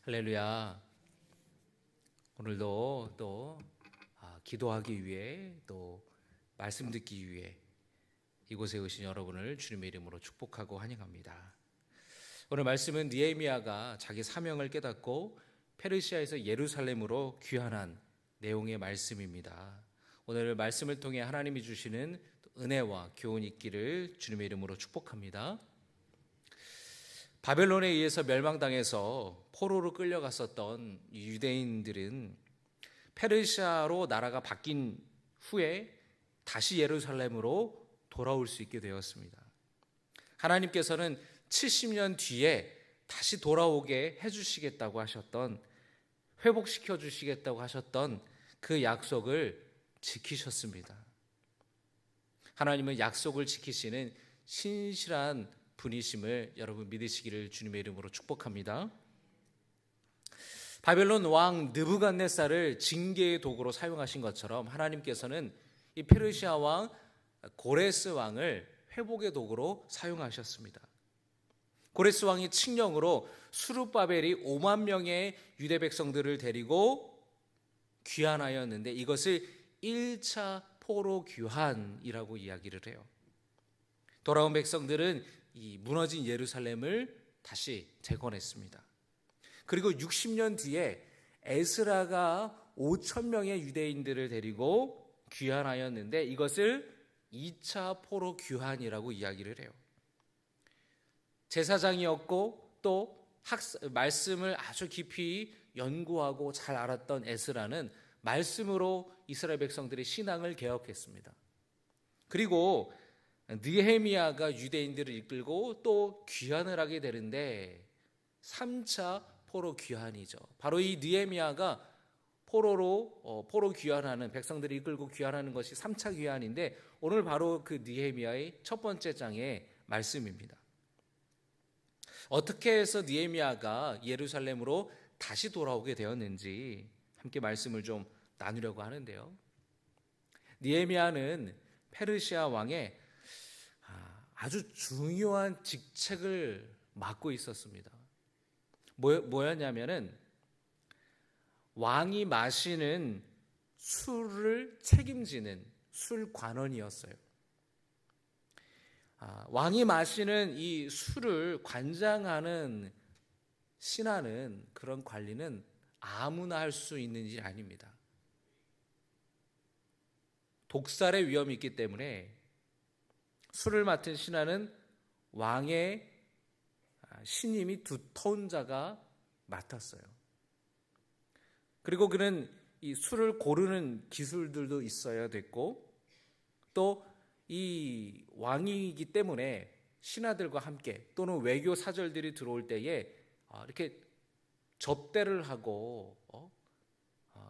할렐루야. 오늘도 또 기도하기 위해 또 말씀 듣기 위해 이곳에 오신 여러분을 주님의 이름으로 축복하고 환영합니다. 오늘 말씀은 느헤미야가 자기 사명을 깨닫고 페르시아에서 예루살렘으로 귀환한 내용의 말씀입니다. 오늘 말씀을 통해 하나님이 주시는 은혜와 교훈이 있기를 주님의 이름으로 축복합니다. 바벨론에 의해서 멸망당해서 포로로 끌려갔었던 유대인들은 페르시아로 나라가 바뀐 후에 다시 예루살렘으로 돌아올 수 있게 되었습니다. 하나님께서는 70년 뒤에 다시 돌아오게 해주시겠다고 하셨던, 회복시켜 주시겠다고 하셨던 그 약속을 지키셨습니다. 하나님은 약속을 지키시는 신실한 분이심을 여러분 믿으시기를 주님의 이름으로 축복합니다. 바벨론 왕 느부갓네살을 징계의 도구로 사용하신 것처럼 하나님께서는 이 페르시아 왕 고레스 왕을 회복의 도구로 사용하셨습니다. 고레스 왕이 칙령으로 수룹바벨이 5만 명의 유대 백성들을 데리고 귀환하였는데 이것을 1차 포로 귀환이라고 이야기를 해요. 돌아온 백성들은 이 무너진 예루살렘을 다시 재건했습니다. 그리고 60년 뒤에 에스라가 5천 명의 유대인들을 데리고 귀환하였는데 이것을 2차 포로 귀환이라고 이야기를 해요. 제사장이었고 또 말씀을 아주 깊이 연구하고 잘 알았던 에스라는 말씀으로 이스라엘 백성들의 신앙을 개혁했습니다. 그리고 느헤미야가 유대인들을 이끌고 또 귀환을 하게 되는데 3차 포로 귀환이죠. 바로 이 느헤미야가 포로 귀환하는, 백성들을 이끌고 귀환하는 것이 3차 귀환인데 오늘 바로 그 느헤미야의 첫 번째 장의 말씀입니다. 어떻게 해서 느헤미야가 예루살렘으로 다시 돌아오게 되었는지 함께 말씀을 좀 나누려고 하는데요. 느헤미야는 페르시아 왕의 아주 중요한 직책을 맡고 있었습니다. 뭐였냐면은 왕이 마시는 술을 책임지는 술관원이었어요. 왕이 마시는 이 술을 관장하는 신하는, 그런 관리는 아무나 할 수 있는 일이 아닙니다. 독살의 위험이 있기 때문에 술을 맡은 신하는 왕의 신임이 두터운 자가 맡았어요. 그리고 그는 이 술을 고르는 기술들도 있어야 됐고 또 이 왕이기 때문에 신하들과 함께 또는 외교 사절들이 들어올 때에 이렇게 접대를 하고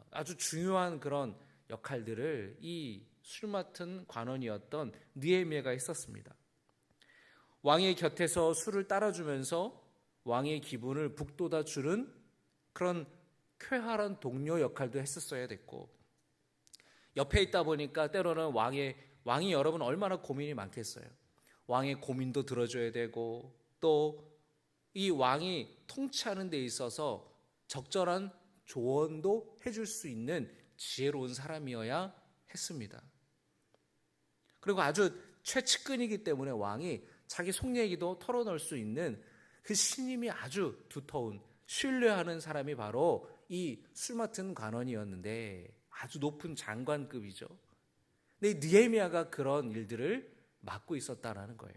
아주 중요한 그런 역할들을 이 술 맡은 관원이었던 느헤미야가 했었습니다. 왕의 곁에서 술을 따라주면서 왕의 기분을 북돋아 주는 그런 쾌활한 동료 역할도 했었어야 됐고, 옆에 있다 보니까 때로는 왕이 여러분 얼마나 고민이 많겠어요. 왕의 고민도 들어줘야 되고 또 이 왕이 통치하는 데 있어서 적절한 조언도 해줄 수 있는 지혜로운 사람이어야 했습니다. 그리고 아주 최측근이기 때문에 왕이 자기 속 얘기도 털어놓을 수 있는 그 신임이 아주 두터운, 신뢰하는 사람이 바로 이 술 맡은 관원이었는데 아주 높은 장관급이죠. 근데 느헤미야가 그런 일들을 맡고 있었다라는 거예요.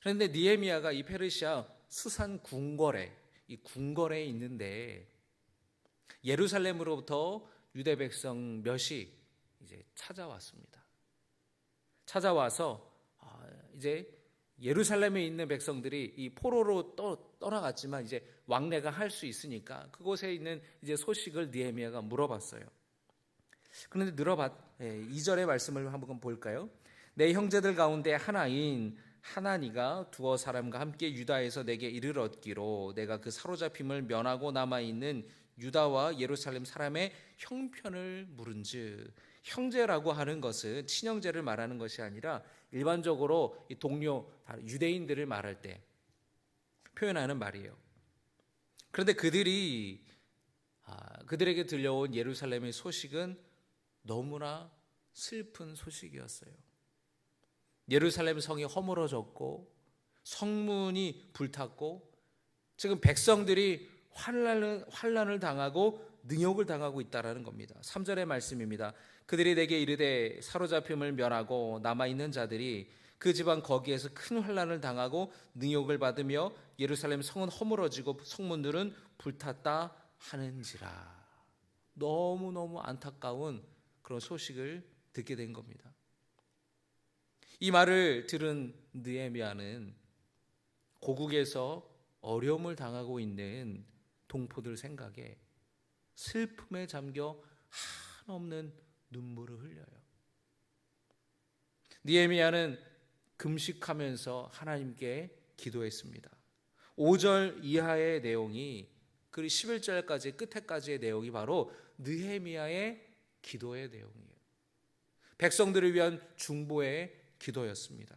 그런데 느헤미야가 이 페르시아 수산 궁궐에, 이 궁궐에 있는데 예루살렘으로부터 유대 백성 몇이 이제 찾아왔습니다. 찾아와서 이제 예루살렘에 있는 백성들이 이 포로로 떠나갔지만 이제 왕래가 할 수 있으니까 그곳에 있는 이제 소식을 느헤미야가 물어봤어요. 그런데 2절의 말씀을 한번 볼까요? 내 형제들 가운데 하나인 하나니가 두어 사람과 함께 유다에서 내게 이르렀기로 내가 그 사로잡힘을 면하고 남아있는 유다와 예루살렘 사람의 형편을 물은즉, 형제라고 하는 것은 친형제를 말하는 것이 아니라 일반적으로 이 동료 유대인들을 말할 때 표현하는 말이에요. 그런데 그들에게 들려온 예루살렘의 소식은 너무나 슬픈 소식이었어요. 예루살렘 성이 허물어졌고 성문이 불탔고 지금 백성들이 환난을 당하고 능욕을 당하고 있다는 겁니다. 3절의 말씀입니다. 그들이 내게 이르되 사로잡힘을 면하고 남아있는 자들이 그 지방 거기에서 큰 환난을 당하고 능욕을 받으며 예루살렘 성은 허물어지고 성문들은 불탔다 하는지라. 너무너무 안타까운 그런 소식을 듣게 된 겁니다. 이 말을 들은 느헤미야는 고국에서 어려움을 당하고 있는 동포들 생각에 슬픔에 잠겨 한없는 눈물을 흘려요. 느헤미야는 금식하면서 하나님께 기도했습니다. 5절 이하의 내용이 그리고 11절까지 끝에까지의 내용이 바로 느헤미야의 기도의 내용이에요. 백성들을 위한 중보의 기도였습니다.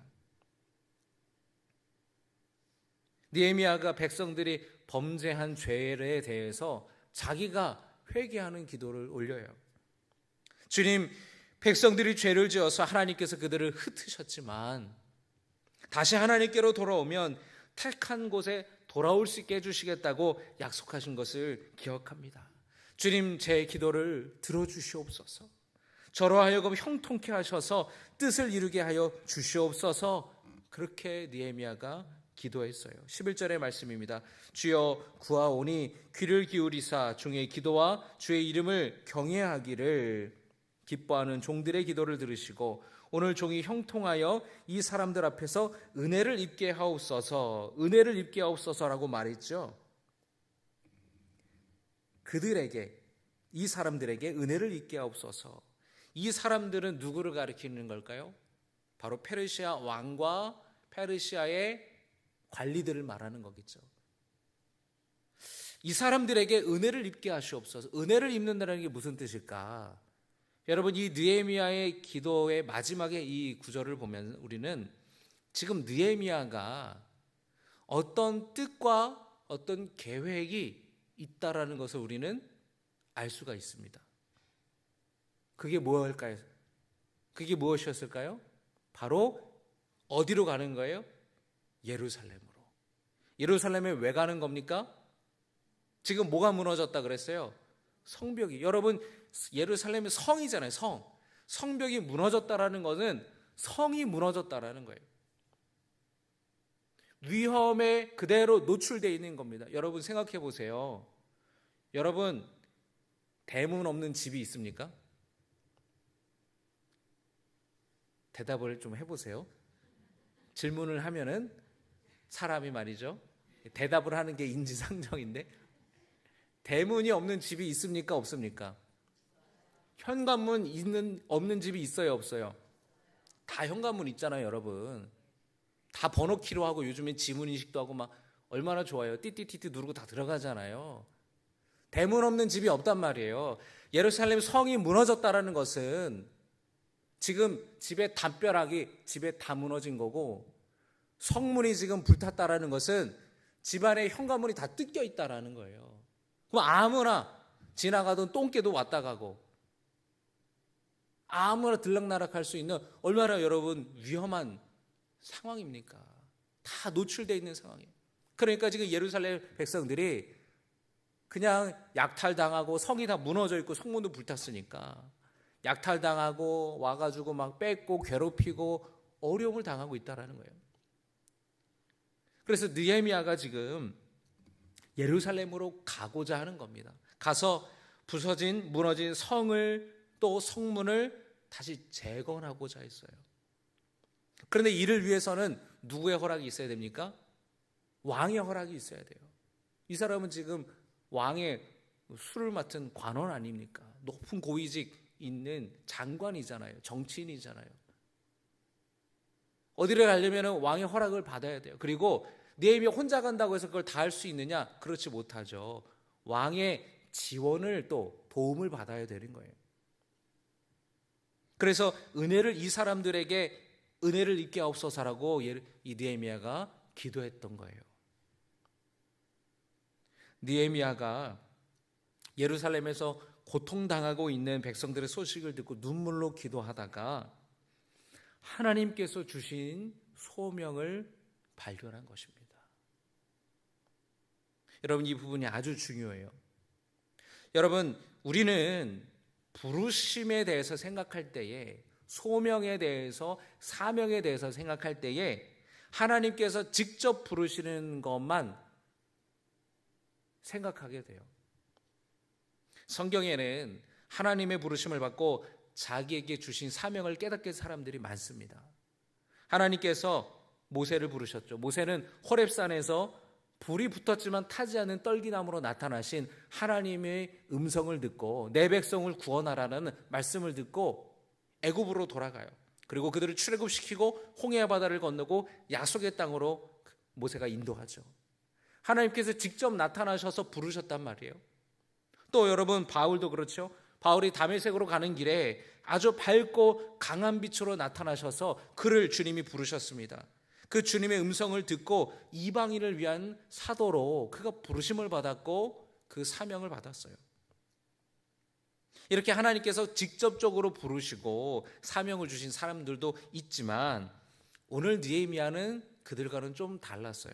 느헤미야가 백성들이 범죄한 죄에 대해서 자기가 회개하는 기도를 올려요. 주님, 백성들이 죄를 지어서 하나님께서 그들을 흩으셨지만 다시 하나님께로 돌아오면 택한 곳에 돌아올 수 있게 해주시겠다고 약속하신 것을 기억합니다. 주님, 제 기도를 들어주시옵소서. 저로 하여금 형통케 하셔서 뜻을 이루게 하여 주시옵소서. 그렇게 느헤미야가 기도했어요. 11절의 말씀입니다. 주여 구하오니 귀를 기울이사 중의 기도와 주의 이름을 경외하기를 기뻐하는 종들의 기도를 들으시고 오늘 종이 형통하여 이 사람들 앞에서 은혜를 입게 하옵소서. 은혜를 입게 하옵소서라고 말했죠. 그들에게, 이 사람들에게 은혜를 입게 하옵소서. 이 사람들은 누구를 가리키는 걸까요? 바로 페르시아 왕과 페르시아의 관리들을 말하는 거겠죠. 이 사람들에게 은혜를 입게 하시옵소서. 은혜를 입는다는 게 무슨 뜻일까? 여러분, 이 느헤미야의 기도의 마지막에 이 구절을 보면 우리는 지금 느헤미야가 어떤 뜻과 어떤 계획이 있다라는 것을 우리는 알 수가 있습니다. 그게 무엇일까요? 그게 무엇이었을까요? 바로 어디로 가는 거예요? 예루살렘으로. 예루살렘에 왜 가는 겁니까? 지금 뭐가 무너졌다 그랬어요? 성벽이. 여러분, 예루살렘이 성이잖아요. 성벽이 무너졌다라는 것은 성이 무너졌다라는 거예요. 위험에 그대로 노출되어 있는 겁니다. 여러분 생각해 보세요. 여러분, 대문 없는 집이 있습니까? 대답을 좀 해보세요. 질문을 하면은 사람이 말이죠, 대답을 하는 게 인지상정인데 대문이 없는 집이 있습니까? 없습니까? 현관문 없는 집이 있어요? 없어요? 다 현관문 있잖아요, 여러분. 다 번호키로 하고 요즘엔 지문인식도 하고 막 얼마나 좋아요. 띠띠띠띠 누르고 다 들어가잖아요. 대문 없는 집이 없단 말이에요. 예루살렘 성이 무너졌다라는 것은 지금 집의 담벼락이 집에 다 무너진 거고, 성문이 지금 불탔다라는 것은 집안의 현관문이 다 뜯겨 있다라는 거예요. 그럼 아무나 지나가던 똥개도 왔다 가고 아무나 들락날락할 수 있는 얼마나 여러분 위험한 상황입니까? 다 노출되어 있는 상황이에요. 그러니까 지금 예루살렘 백성들이 그냥 약탈당하고 성이 다 무너져 있고 성문도 불탔으니까 약탈당하고 와가지고 막 뺏고 괴롭히고 어려움을 당하고 있다는 거예요. 그래서 느헤미야가 지금 예루살렘으로 가고자 하는 겁니다. 가서 부서진 무너진 성을 또 성문을 다시 재건하고자 했어요. 그런데 이를 위해서는 누구의 허락이 있어야 됩니까? 왕의 허락이 있어야 돼요. 이 사람은 지금 왕의 술을 맡은 관원 아닙니까? 높은 고위직 있는 장관이잖아요. 정치인이잖아요. 어디를 가려면 왕의 허락을 받아야 돼요. 그리고 느헤미야 혼자 간다고 해서 그걸 다 할 수 있느냐? 그렇지 못하죠. 왕의 지원을 또 도움을 받아야 되는 거예요. 그래서 이 사람들에게 은혜를 입게 하옵소서라고 이 느헤미야가 기도했던 거예요. 느헤미야가 예루살렘에서 고통당하고 있는 백성들의 소식을 듣고 눈물로 기도하다가 하나님께서 주신 소명을 발견한 것입니다. 여러분, 이 부분이 아주 중요해요. 여러분, 우리는 부르심에 대해서 생각할 때에, 소명에 대해서, 사명에 대해서 생각할 때에 하나님께서 직접 부르시는 것만 생각하게 돼요. 성경에는 하나님의 부르심을 받고 자기에게 주신 사명을 깨닫게 사람들이 많습니다. 하나님께서 모세를 부르셨죠. 모세는 호렙산에서 불이 붙었지만 타지 않는 떨기나무로 나타나신 하나님의 음성을 듣고 내 백성을 구원하라는 말씀을 듣고 애굽으로 돌아가요. 그리고 그들을 출애굽시키고 홍해 바다를 건너고 약속의 땅으로 모세가 인도하죠. 하나님께서 직접 나타나셔서 부르셨단 말이에요. 또 여러분, 바울도 그렇죠. 바울이 다메섹으로 가는 길에 아주 밝고 강한 빛으로 나타나셔서 그를 주님이 부르셨습니다. 그 주님의 음성을 듣고 이방인을 위한 사도로 그가 부르심을 받았고 그 사명을 받았어요. 이렇게 하나님께서 직접적으로 부르시고 사명을 주신 사람들도 있지만 오늘 느헤미야는 그들과는 좀 달랐어요.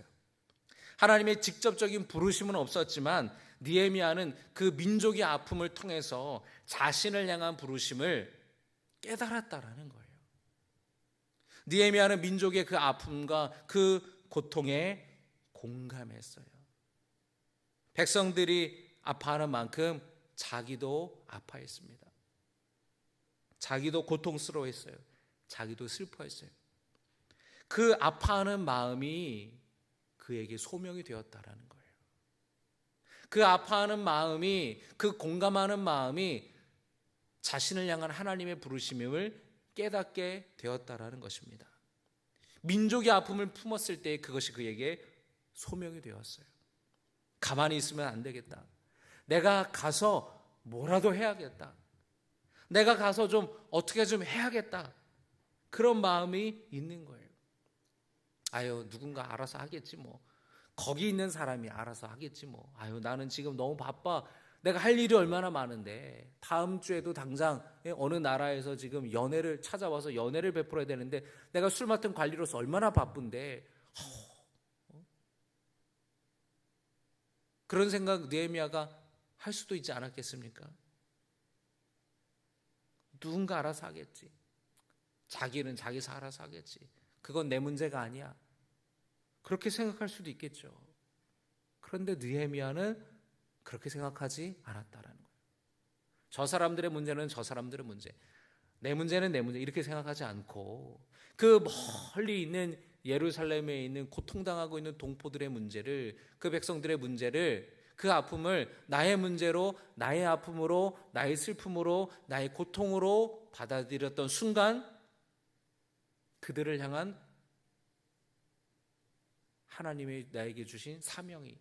하나님의 직접적인 부르심은 없었지만 느헤미야는 그 민족의 아픔을 통해서 자신을 향한 부르심을 깨달았다라는 거예요. 느헤미야는 민족의 그 아픔과 그 고통에 공감했어요. 백성들이 아파하는 만큼 자기도 아파했습니다. 자기도 고통스러워했어요. 자기도 슬퍼했어요. 그 아파하는 마음이 그에게 소명이 되었다라는 거예요. 그 아파하는 마음이, 그 공감하는 마음이 자신을 향한 하나님의 부르심을 깨닫게 되었다라는 것입니다. 민족의 아픔을 품었을 때 그것이 그에게 소명이 되었어요. 가만히 있으면 안 되겠다. 내가 가서 뭐라도 해야겠다. 내가 가서 좀 어떻게 좀 해야겠다. 그런 마음이 있는 거예요. 아유, 누군가 알아서 하겠지 뭐. 거기 있는 사람이 알아서 하겠지 뭐. 아유, 나는 지금 너무 바빠. 내가 할 일이 얼마나 많은데 다음 주에도 당장 어느 나라에서 지금 연회를 찾아와서 연회를 베풀어야 되는데 내가 술 맡은 관리로서 얼마나 바쁜데 그런 생각 느헤미야가 할 수도 있지 않았겠습니까? 누군가 알아서 하겠지. 자기는 자기서 알아서 하겠지. 그건 내 문제가 아니야. 그렇게 생각할 수도 있겠죠. 그런데 느헤미야는 그렇게 생각하지 않았다라는 거예요. 저 사람들의 문제는 저 사람들의 문제, 내 문제는 내 문제 이렇게 생각하지 않고 그 멀리 있는 예루살렘에 있는 고통당하고 있는 동포들의 문제를, 그 백성들의 문제를, 그 아픔을 나의 문제로, 나의 아픔으로, 나의 슬픔으로, 나의 고통으로 받아들였던 순간 그들을 향한 하나님이 나에게 주신 사명이,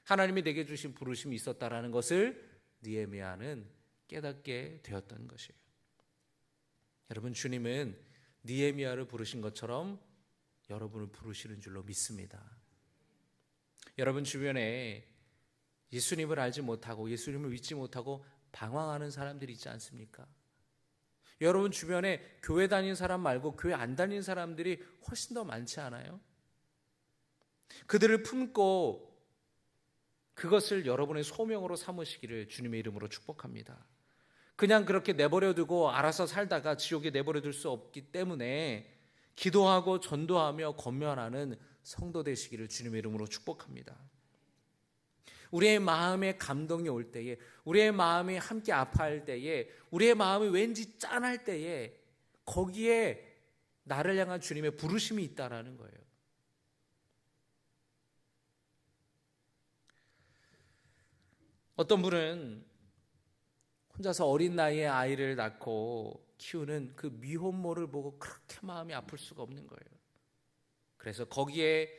하나님이 내게 주신 부르심이 있었다라는 것을 느헤미야는 깨닫게 되었던 것이에요. 여러분, 주님은 느헤미야를 부르신 것처럼 여러분을 부르시는 줄로 믿습니다. 여러분 주변에 예수님을 알지 못하고 예수님을 믿지 못하고 방황하는 사람들이 있지 않습니까? 여러분 주변에 교회 다니는 사람 말고 교회 안 다니는 사람들이 훨씬 더 많지 않아요? 그들을 품고 그것을 여러분의 소명으로 삼으시기를 주님의 이름으로 축복합니다. 그냥 그렇게 내버려두고 알아서 살다가 지옥에 내버려둘 수 없기 때문에 기도하고 전도하며 권면하는 성도 되시기를 주님의 이름으로 축복합니다. 우리의 마음에 감동이 올 때에, 우리의 마음이 함께 아파할 때에, 우리의 마음이 왠지 짠할 때에 거기에 나를 향한 주님의 부르심이 있다라는 거예요. 어떤 분은 혼자서 어린 나이에 아이를 낳고 키우는 그 미혼모를 보고 그렇게 마음이 아플 수가 없는 거예요. 그래서 거기에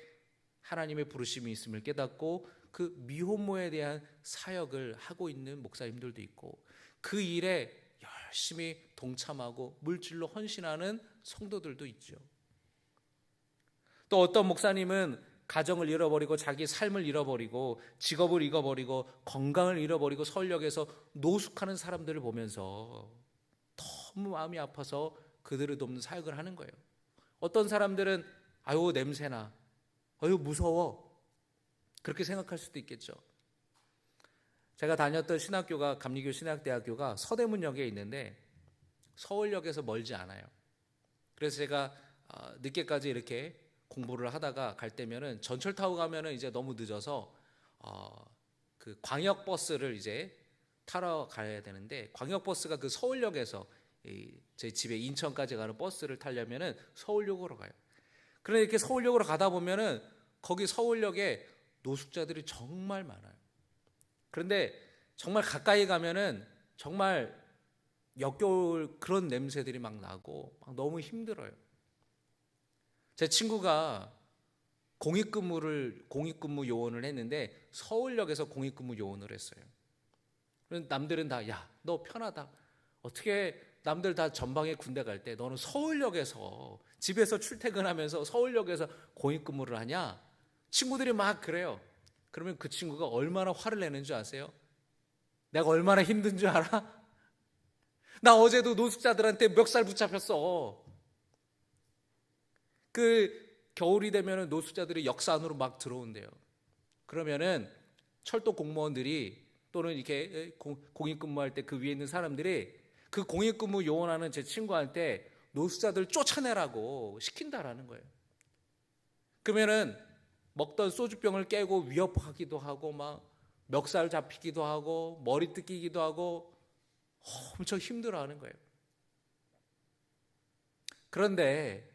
하나님의 부르심이 있음을 깨닫고 그 미혼모에 대한 사역을 하고 있는 목사님들도 있고 그 일에 열심히 동참하고 물질로 헌신하는 성도들도 있죠. 또 어떤 목사님은 가정을 잃어버리고 자기 삶을 잃어버리고 직업을 잃어버리고 건강을 잃어버리고 서울역에서 노숙하는 사람들을 보면서 너무 마음이 아파서 그들을 돕는 사역을 하는 거예요. 어떤 사람들은 아유 냄새나, 아유 무서워, 그렇게 생각할 수도 있겠죠. 제가 다녔던 신학교가 감리교 신학대학교가 서대문역에 있는데 서울역에서 멀지 않아요. 그래서 제가 늦게까지 이렇게 공부를 하다가 갈 때면은 전철 타고 가면은 이제 너무 늦어서 그 광역 버스를 이제 타러 가야 되는데, 광역 버스가 그 서울역에서 제 집에 인천까지 가는 버스를 타려면은 서울역으로 가요. 그런데 이렇게 서울역으로 가다 보면은 거기 서울역에 노숙자들이 정말 많아요. 그런데 정말 가까이 가면은 정말 역겨울 그런 냄새들이 막 나고 막 너무 힘들어요. 제 친구가 공익근무 요원을 했는데 서울역에서 공익근무 요원을 했어요. 남들은 다 야, 너 편하다. 어떻게 남들 다 전방에 군대 갈 때 너는 서울역에서 집에서 출퇴근하면서 서울역에서 공익근무를 하냐? 친구들이 막 그래요. 그러면 그 친구가 얼마나 화를 내는 줄 아세요? 내가 얼마나 힘든 줄 알아? 나 어제도 노숙자들한테 멱살 붙잡혔어. 그 겨울이 되면 노숙자들이 역사 안으로 막 들어온대요. 그러면은 철도 공무원들이 또는 이렇게 공익근무할 때 그 위에 있는 사람들이 그 공익근무 요원하는 제 친구한테 노숙자들 쫓아내라고 시킨다라는 거예요. 그러면은 먹던 소주병을 깨고 위협하기도 하고 막 멱살 잡히기도 하고 머리 뜯기기도 하고 엄청 힘들어하는 거예요. 그런데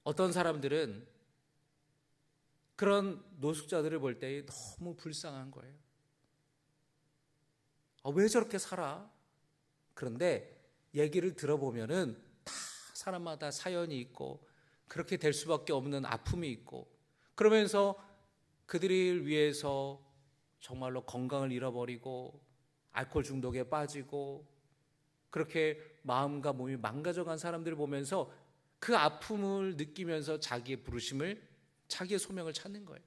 어떤 사람들은 그런 노숙자들을 볼 때 너무 불쌍한 거예요. 왜 저렇게 살아? 그런데 얘기를 들어보면은 다 사람마다 사연이 있고 그렇게 될 수밖에 없는 아픔이 있고, 그러면서 그들을 위해서 정말로 건강을 잃어버리고 알코올 중독에 빠지고 그렇게 마음과 몸이 망가져간 사람들을 보면서 그 아픔을 느끼면서 자기의 부르심을, 자기의 소명을 찾는 거예요.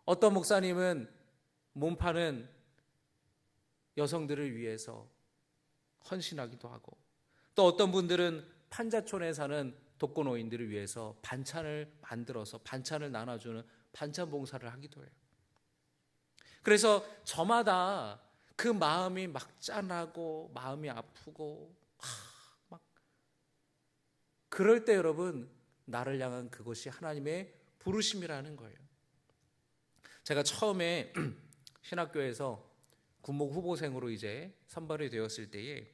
어떤 목사님은 몸 파는 여성들을 위해서 헌신하기도 하고, 또 어떤 분들은 판자촌에 사는 독거노인들을 위해서 반찬을 만들어서 반찬을 나눠주는 반찬 봉사를 하기도 해요. 그래서 저마다 그 마음이 막 짠하고 마음이 아프고 막 그럴 때 여러분, 나를 향한 그것이 하나님의 부르심이라는 거예요. 제가 처음에 신학교에서 군목 후보생으로 이제 선발이 되었을 때에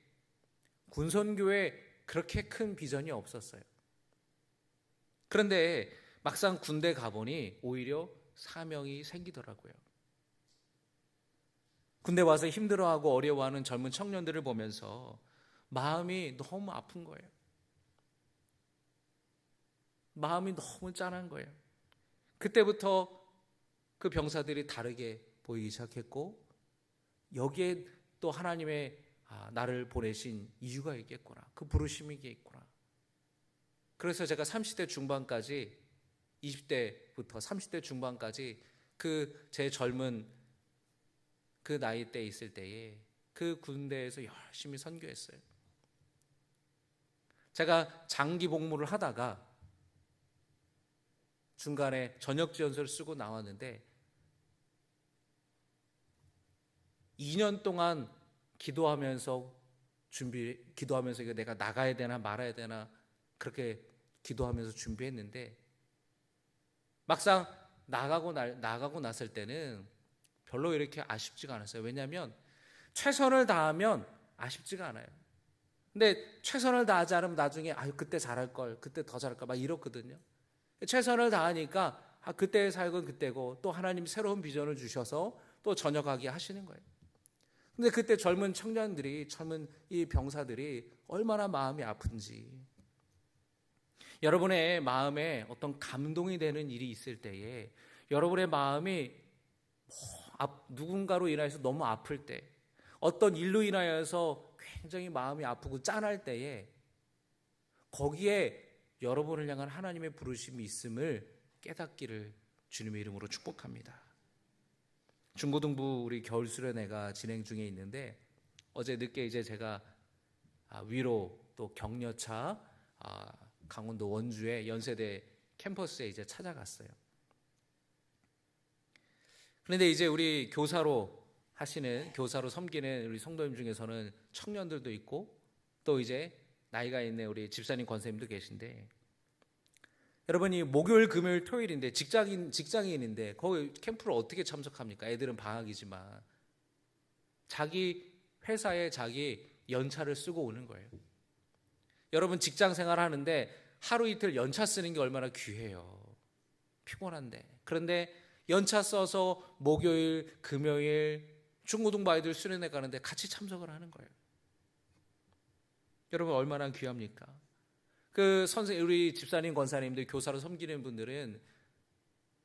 군선교에 그렇게 큰 비전이 없었어요. 그런데 막상 군대 가보니 오히려 사명이 생기더라고요. 군대 와서 힘들어하고 어려워하는 젊은 청년들을 보면서 마음이 너무 아픈 거예요. 마음이 너무 짠한 거예요. 그때부터 그 병사들이 다르게 보이기 시작했고, 여기에 또 하나님의 나를 보내신 이유가 있겠구나, 그 부르심이 있겠구나. 그래서 제가 30대 중반까지, 20대부터 30대 중반까지 그 제 젊은 그 나이 때 있을 때에 그 군대에서 열심히 선교했어요. 제가 장기 복무를 하다가 중간에 전역 지원서를 쓰고 나왔는데 2년 동안 기도하면서 이거 내가 나가야 되나 말아야 되나 그렇게 기도하면서 준비했는데, 막상 나가고 났을 때는 별로 이렇게 아쉽지가 않았어요. 왜냐하면 최선을 다하면 아쉽지가 않아요. 근데 최선을 다하지 않으면 나중에 그때 잘할 걸, 그때 더 잘할 걸 막 이렇거든요. 최선을 다하니까 그때의 사역은 그때고 또 하나님이 새로운 비전을 주셔서 또 전역하게 하시는 거예요. 근데 그때 젊은 청년들이, 젊은 이 병사들이 얼마나 마음이 아픈지, 여러분의 마음에 어떤 감동이 되는 일이 있을 때에 여러분의 마음이 누군가로 인하여서 너무 아플 때, 어떤 일로 인하여서 굉장히 마음이 아프고 짠할 때에 거기에 여러분을 향한 하나님의 부르심이 있음을 깨닫기를 주님의 이름으로 축복합니다. 중고등부 우리 겨울 수련회가 진행 중에 있는데 어제 늦게 이제 제가 위로 또 격려차 강원도 원주의 연세대 캠퍼스에 이제 찾아갔어요. 그런데 이제 우리 교사로 섬기는 우리 성도님 중에서는 청년들도 있고 또 이제 나이가 있는 우리 집사님 권사님도 계신데, 여러분이 목요일 금요일 토요일인데 직장인인데 거기 캠프를 어떻게 참석합니까? 애들은 방학이지만 자기 회사에 자기 연차를 쓰고 오는 거예요. 여러분 직장 생활 하는데 하루 이틀 연차 쓰는 게 얼마나 귀해요. 피곤한데. 그런데 연차 써서 목요일 금요일 중고등부 아이들 수련회 가는데 같이 참석을 하는 거예요. 여러분 얼마나 귀합니까? 우리 집사님, 권사님들, 교사로 섬기는 분들은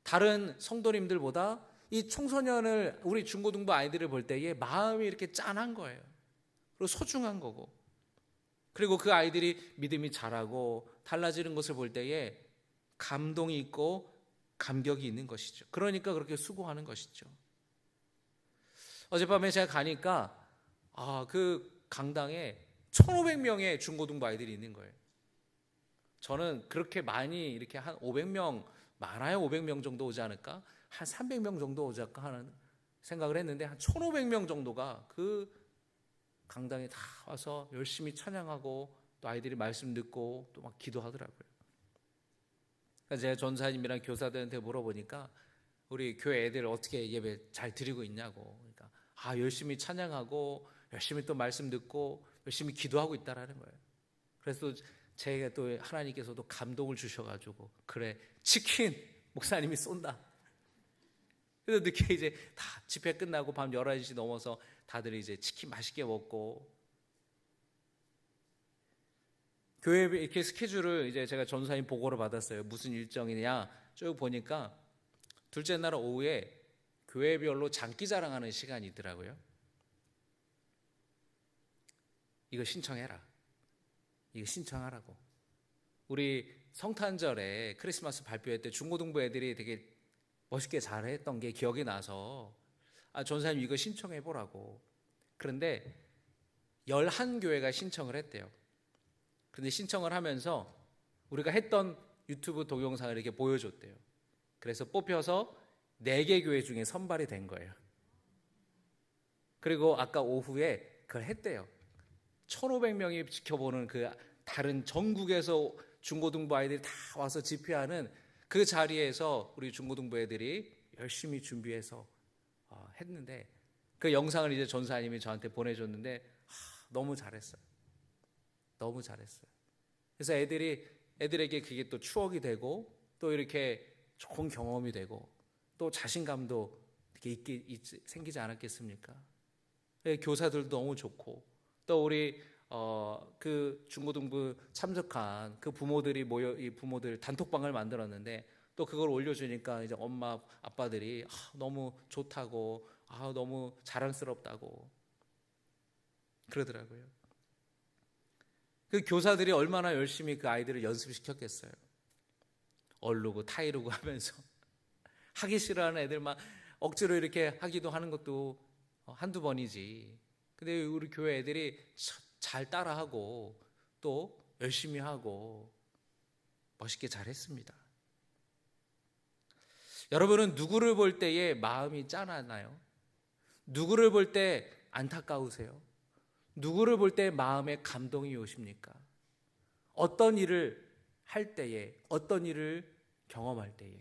다른 성도님들보다 이 청소년을, 우리 중고등부 아이들을 볼 때에 마음이 이렇게 짠한 거예요. 그리고 소중한 거고, 그리고 그 아이들이 믿음이 자라고 달라지는 것을 볼 때에 감동이 있고 감격이 있는 것이죠. 그러니까 그렇게 수고하는 것이죠. 어젯밤에 제가 가니까 그 강당에 1,500명의 중고등부 아이들이 있는 거예요. 저는 그렇게 많이 이렇게 한 500명, 많아야 500명 정도 오지 않을까? 한 300명 정도 오지 않을까 하는 생각을 했는데 한 1,500명 정도가 그 강당에 다 와서 열심히 찬양하고 또 아이들이 말씀 듣고 또 막 기도하더라고요. 그래서 제가 전사님이랑 교사들한테 물어보니까 우리 교회 애들 어떻게 예배 잘 드리고 있냐고. 그러니까 열심히 찬양하고 열심히 또 말씀 듣고 열심히 기도하고 있다라는 거예요. 그래서 제가 또 하나님께서도 감동을 주셔가지고 그래 치킨 목사님이 쏜다. 그래서 늦게 이제 다 집회 끝나고 밤 11시 넘어서 다들 이제 치킨 맛있게 먹고, 교회 이렇게 스케줄을 이제 제가 전사님 보고를 받았어요. 무슨 일정이냐 쭉 보니까 둘째 날 오후에 교회별로 장기 자랑하는 시간이 있더라고요. 이거 신청해라. 이거 신청하라고. 우리 성탄절에 크리스마스 발표회 때 중고등부 애들이 되게 멋있게 잘했던 게 기억이 나서 전사님 이거 신청해보라고. 그런데 11교회가 신청을 했대요. 그런데 신청을 하면서 우리가 했던 유튜브 동영상을 이렇게 보여줬대요. 그래서 뽑혀서 4개 교회 중에 선발이 된 거예요. 그리고 아까 오후에 그걸 했대요. 1,500명이 지켜보는 그 다른 전국에서 중고등부 아이들이 다 와서 집회하는 그 자리에서 우리 중고등부 애들이 열심히 준비해서 했는데, 그 영상을 이제 전사님이 저한테 보내줬는데 너무 잘했어요. 너무 잘했어요. 그래서 애들에게 그게 또 추억이 되고 또 이렇게 좋은 경험이 되고 또 자신감도 이렇게 생기지 않았겠습니까? 교사들도 너무 좋고 또 우리 그 중고등부 참석한 그 이 부모들 단톡방을 만들었는데 또 그걸 올려주니까 이제 엄마 아빠들이 너무 좋다고 너무 자랑스럽다고 그러더라고요. 그 교사들이 얼마나 열심히 그 아이들을 연습시켰겠어요. 얼르고 타이르고 하면서 하기 싫어하는 애들 막 억지로 이렇게 하기도 하는 것도 한두 번이지. 근데 우리 교회 애들이 잘 따라하고 또 열심히 하고 멋있게 잘했습니다. 여러분은 누구를 볼 때에 마음이 짠하나요? 누구를 볼 때 안타까우세요? 누구를 볼 때 마음에 감동이 오십니까? 어떤 일을 할 때에, 어떤 일을 경험할 때에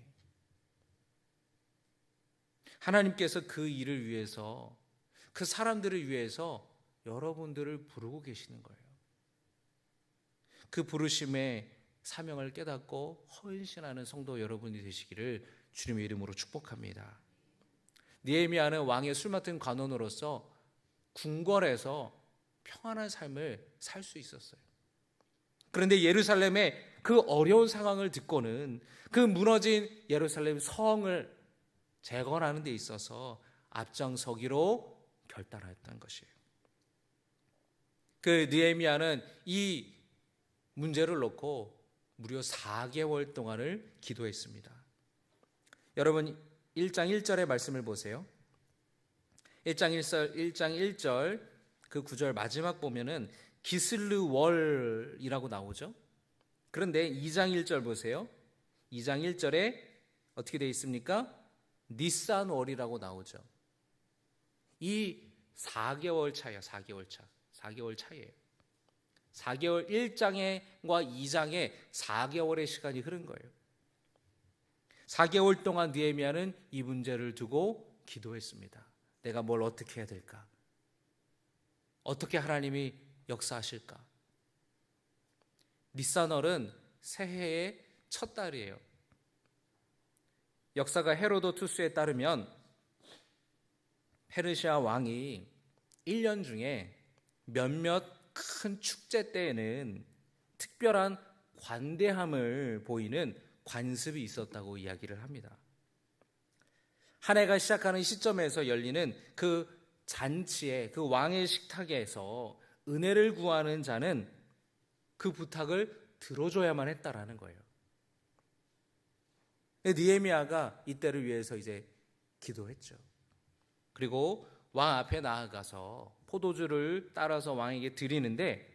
하나님께서 그 일을 위해서, 그 사람들을 위해서 여러분들을 부르고 계시는 거예요. 그 부르심의 사명을 깨닫고 헌신하는 성도 여러분이 되시기를 주님의 이름으로 축복합니다. 느헤미야는 왕의 술 맡은 관원으로서 궁궐에서 평안한 삶을 살 수 있었어요. 그런데 예루살렘의 그 어려운 상황을 듣고는 그 무너진 예루살렘 성을 재건하는 데 있어서 앞장서기로 결단했던 것이에요. 그 느헤미야는 이 문제를 놓고 무려 4개월 동안을 기도했습니다. 여러분 1장 1절의 말씀을 보세요. 1장 1절 그 구절 마지막 보면은 기슬르 월이라고 나오죠. 그런데 2장 1절 보세요. 2장 1절에 어떻게 되어 있습니까? 니산 월이라고 나오죠. 이 4개월 차예요. 4개월 차이예요. 4개월 1장과 2장에 4개월의 시간이 흐른 거예요. 4개월 동안 느헤미야는 이 문제를 두고 기도했습니다. 내가 뭘 어떻게 해야 될까? 어떻게 하나님이 역사하실까? 니산월은 새해의 첫 달이에요. 역사가 헤로도투스에 따르면 페르시아 왕이 1년 중에 몇몇 큰 축제 때에는 특별한 관대함을 보이는 관습이 있었다고 이야기를 합니다. 한 해가 시작하는 시점에서 열리는 그 잔치에, 그 왕의 식탁에서 은혜를 구하는 자는 그 부탁을 들어줘야만 했다라는 거예요. 느헤미야가 이때를 위해서 이제 기도했죠. 그리고 왕 앞에 나아가서 포도주를 따라서 왕에게 드리는데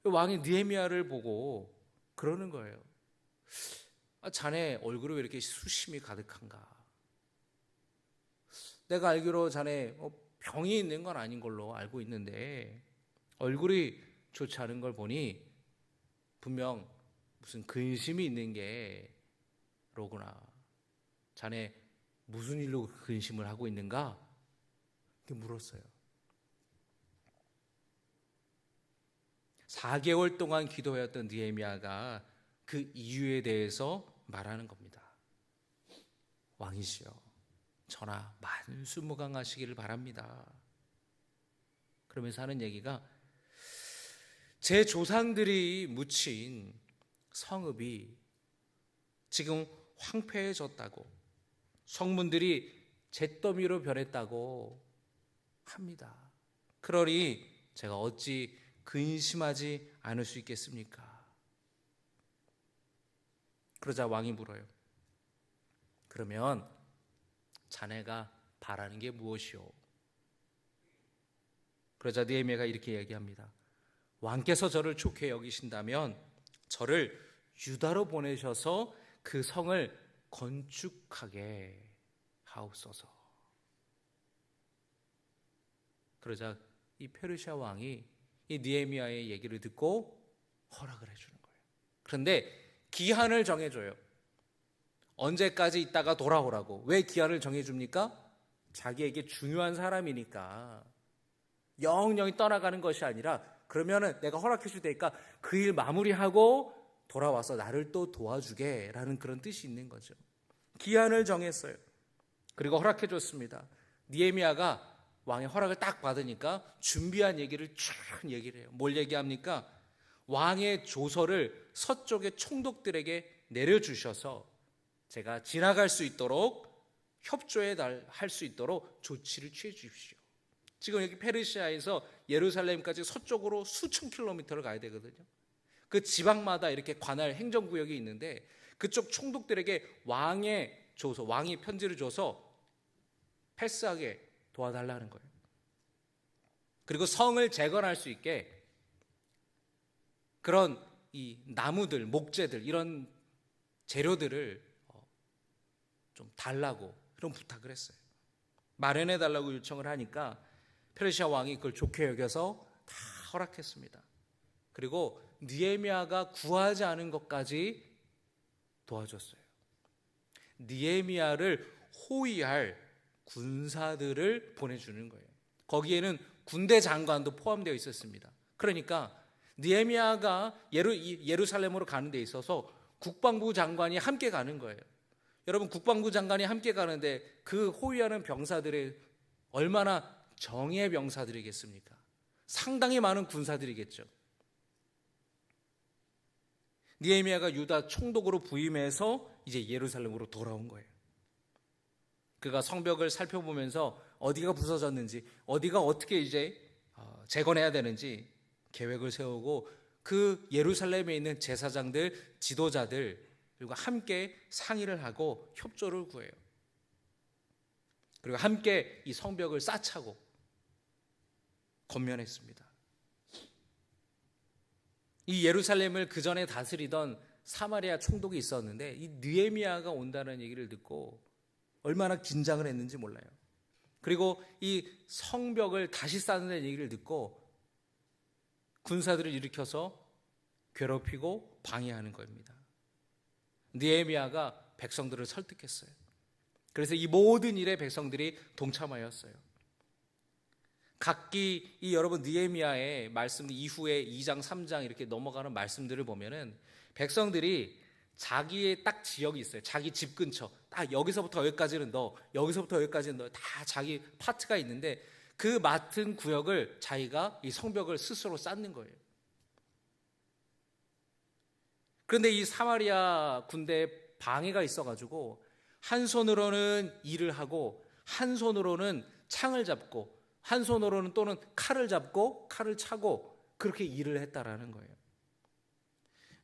왕이 느헤미야를 보고 그러는 거예요. 자네 얼굴이 왜 이렇게 수심이 가득한가? 내가 알기로 자네 병이 있는 건 아닌 걸로 알고 있는데 얼굴이 좋지 않은 걸 보니 분명 무슨 근심이 있는 게 로구나. 자네 무슨 일로 근심을 하고 있는가? 이렇게 물었어요. 4개월 동안 기도해왔던 느헤미야가 그 이유에 대해서 말하는 겁니다. 왕이시여, 전하 만수무강하시기를 바랍니다. 그러면서 하는 얘기가 제 조상들이 묻힌 성읍이 지금 황폐해졌다고, 성문들이 잿더미로 변했다고 합니다. 그러니 제가 어찌 근심하지 않을 수 있겠습니까? 그러자 왕이 물어요. 그러면 자네가 바라는 게 무엇이오? 그러자 느헤미야가 이렇게 얘기합니다. 왕께서 저를 좋게 여기신다면 저를 유다로 보내셔서 그 성을 건축하게 하옵소서. 그러자 이 페르시아 왕이 이 느헤미야의 얘기를 듣고 허락을 해주는 거예요. 그런데 기한을 정해줘요. 언제까지 있다가 돌아오라고. 왜 기한을 정해줍니까? 자기에게 중요한 사람이니까. 영영이 떠나가는 것이 아니라 그러면은 내가 허락해 줄 테니까 그 일 마무리하고 돌아와서 나를 또 도와주게 라는 그런 뜻이 있는 거죠. 기한을 정했어요. 그리고 허락해 줬습니다. 느헤미야가 왕의 허락을 딱 받으니까 준비한 얘기를 쭉 얘기를 해요. 뭘 얘기합니까? 왕의 조서를 서쪽의 총독들에게 내려주셔서 제가 지나갈 수 있도록 협조해 할 수 있도록 조치를 취해 주십시오. 지금 여기 페르시아에서 예루살렘까지 서쪽으로 수천 킬로미터를 가야 되거든요. 그 지방마다 이렇게 관할 행정구역이 있는데 그쪽 총독들에게 왕의 조서, 왕이 편지를 줘서 패스하게 도와달라는 거예요. 그리고 성을 재건할 수 있게 그런 이 나무들, 목재들 이런 재료들을 좀 달라고 그런 부탁을 했어요. 마련해 달라고 요청을 하니까 페르시아 왕이 그걸 좋게 여겨서 다 허락했습니다. 그리고 느헤미야가 구하지 않은 것까지 도와줬어요. 느헤미야를 호위할 군사들을 보내주는 거예요. 거기에는 군대 장관도 포함되어 있었습니다. 그러니까 느헤미야가 예루살렘으로 가는 데 있어서 국방부 장관이 함께 가는 거예요. 여러분, 국방부 장관이 함께 가는데 그 호위하는 병사들이 얼마나 정예 병사들이겠습니까? 상당히 많은 군사들이겠죠. 느헤미야가 유다 총독으로 부임해서 이제 예루살렘으로 돌아온 거예요. 그가 성벽을 살펴보면서 어디가 부서졌는지, 어디가 어떻게 이제 재건해야 되는지 계획을 세우고 그 예루살렘에 있는 제사장들, 지도자들 그리고 함께 상의를 하고 협조를 구해요. 그리고 함께 이 성벽을 쌓자고 권면했습니다. 이 예루살렘을 그 전에 다스리던 사마리아 총독이 있었는데 이 느헤미야가 온다는 얘기를 듣고 얼마나 긴장을 했는지 몰라요. 그리고 이 성벽을 다시 쌓는 얘기를 듣고 군사들을 일으켜서 괴롭히고 방해하는 겁니다. 느헤미야가 백성들을 설득했어요. 그래서 이 모든 일에 백성들이 동참하였어요. 각기 이 여러분 느헤미야의 말씀 이후에 2장 3장 이렇게 넘어가는 말씀들을 보면은 백성들이 자기의 딱 지역이 있어요. 자기 집 근처 딱 여기서부터 여기까지는 너, 여기서부터 여기까지는 너, 다 자기 파트가 있는데 그 맡은 구역을 자기가 이 성벽을 스스로 쌓는 거예요. 그런데 이 사마리아 군대에 방해가 있어가지고 한 손으로는 일을 하고 한 손으로는 창을 잡고 한 손으로는 또는 칼을 잡고 칼을 차고 그렇게 일을 했다라는 거예요.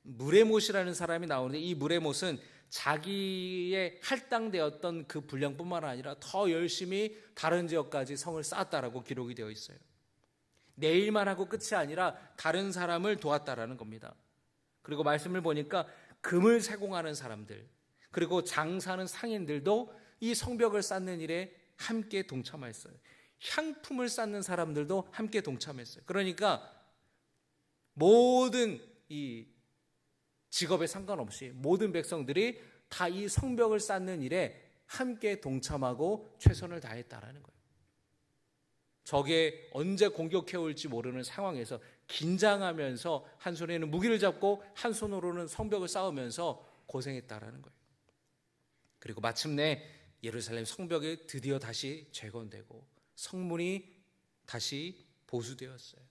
무레못이라는 사람이 나오는데 이 무레못은 자기의 할당되었던 그 분량뿐만 아니라 더 열심히 다른 지역까지 성을 쌓았다라고 기록이 되어 있어요. 내 일만 하고 끝이 아니라 다른 사람을 도왔다라는 겁니다. 그리고 말씀을 보니까 금을 세공하는 사람들 그리고 장사하는 상인들도 이 성벽을 쌓는 일에 함께 동참했어요. 향품을 쌓는 사람들도 함께 동참했어요. 그러니까 모든 이 직업에 상관없이 모든 백성들이 다 이 성벽을 쌓는 일에 함께 동참하고 최선을 다했다라는 거예요. 적에 언제 공격해 올지 모르는 상황에서 긴장하면서 한 손에는 무기를 잡고 한 손으로는 성벽을 쌓으면서 고생했다라는 거예요. 그리고 마침내 예루살렘 성벽이 드디어 다시 재건되고 성문이 다시 보수되었어요.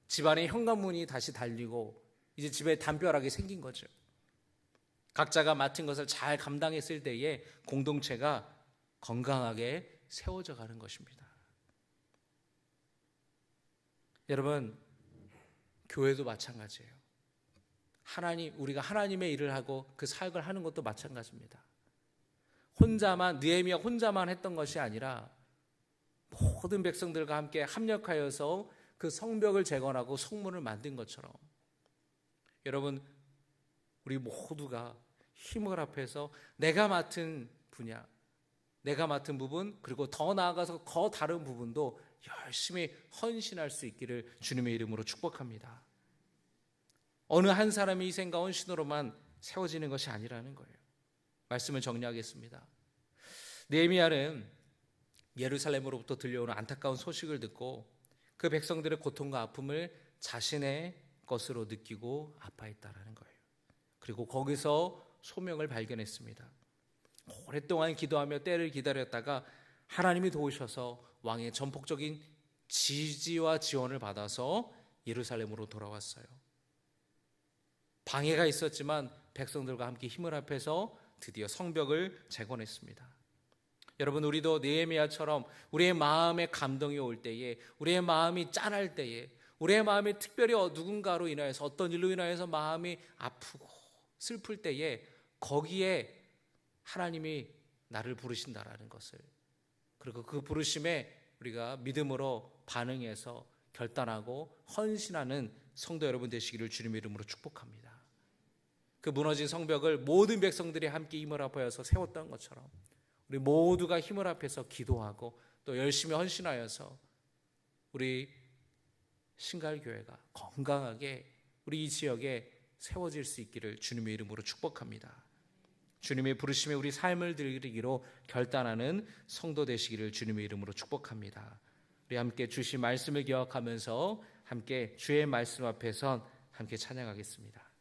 집안의 현관문이 다시 달리고 이제 집에 담벼락이 생긴 거죠. 각자가 맡은 것을 잘 감당했을 때에 공동체가 건강하게 세워져 가는 것입니다. 여러분, 교회도 마찬가지예요. 우리가 하나님의 일을 하고 그 사역을 하는 것도 마찬가지입니다. 느헤미야 혼자만 했던 것이 아니라 모든 백성들과 함께 합력하여서 그 성벽을 재건하고 성문을 만든 것처럼 여러분 우리 모두가 힘을 합해서 내가 맡은 분야, 내가 맡은 부분 그리고 더 나아가서 더 다른 부분도 열심히 헌신할 수 있기를 주님의 이름으로 축복합니다. 어느 한 사람의 희생과 헌신으로만 세워지는 것이 아니라는 거예요. 말씀을 정리하겠습니다. 느헤미야는 예루살렘으로부터 들려오는 안타까운 소식을 듣고 그 백성들의 고통과 아픔을 자신의 것으로 느끼고 아파했다라는 거예요. 그리고 거기서 소명을 발견했습니다. 오랫동안 기도하며 때를 기다렸다가 하나님이 도우셔서 왕의 전폭적인 지지와 지원을 받아서 예루살렘으로 돌아왔어요. 방해가 있었지만 백성들과 함께 힘을 합해서 드디어 성벽을 재건했습니다. 여러분 우리도 느헤미야처럼 우리의 마음에 감동이 올 때에 우리의 마음이 짠할 때에 우리의 마음이 특별히 누군가로 인하여서 어떤 일로 인하여서 마음이 아프고 슬플 때에 거기에 하나님이 나를 부르신다라는 것을 그리고 그 부르심에 우리가 믿음으로 반응해서 결단하고 헌신하는 성도 여러분 되시기를 주님의 이름으로 축복합니다. 그 무너진 성벽을 모든 백성들이 함께 힘을 합하여서 세웠던 것처럼 우리 모두가 힘을 합해서 기도하고 또 열심히 헌신하여서 우리 신갈교회가 건강하게 우리 이 지역에 세워질 수 있기를 주님의 이름으로 축복합니다. 주님의 부르심에 우리 삶을 드리기로 결단하는 성도 되시기를 주님의 이름으로 축복합니다. 우리 함께 주신 말씀을 기억하면서 함께 주의 말씀 앞에서 함께 찬양하겠습니다.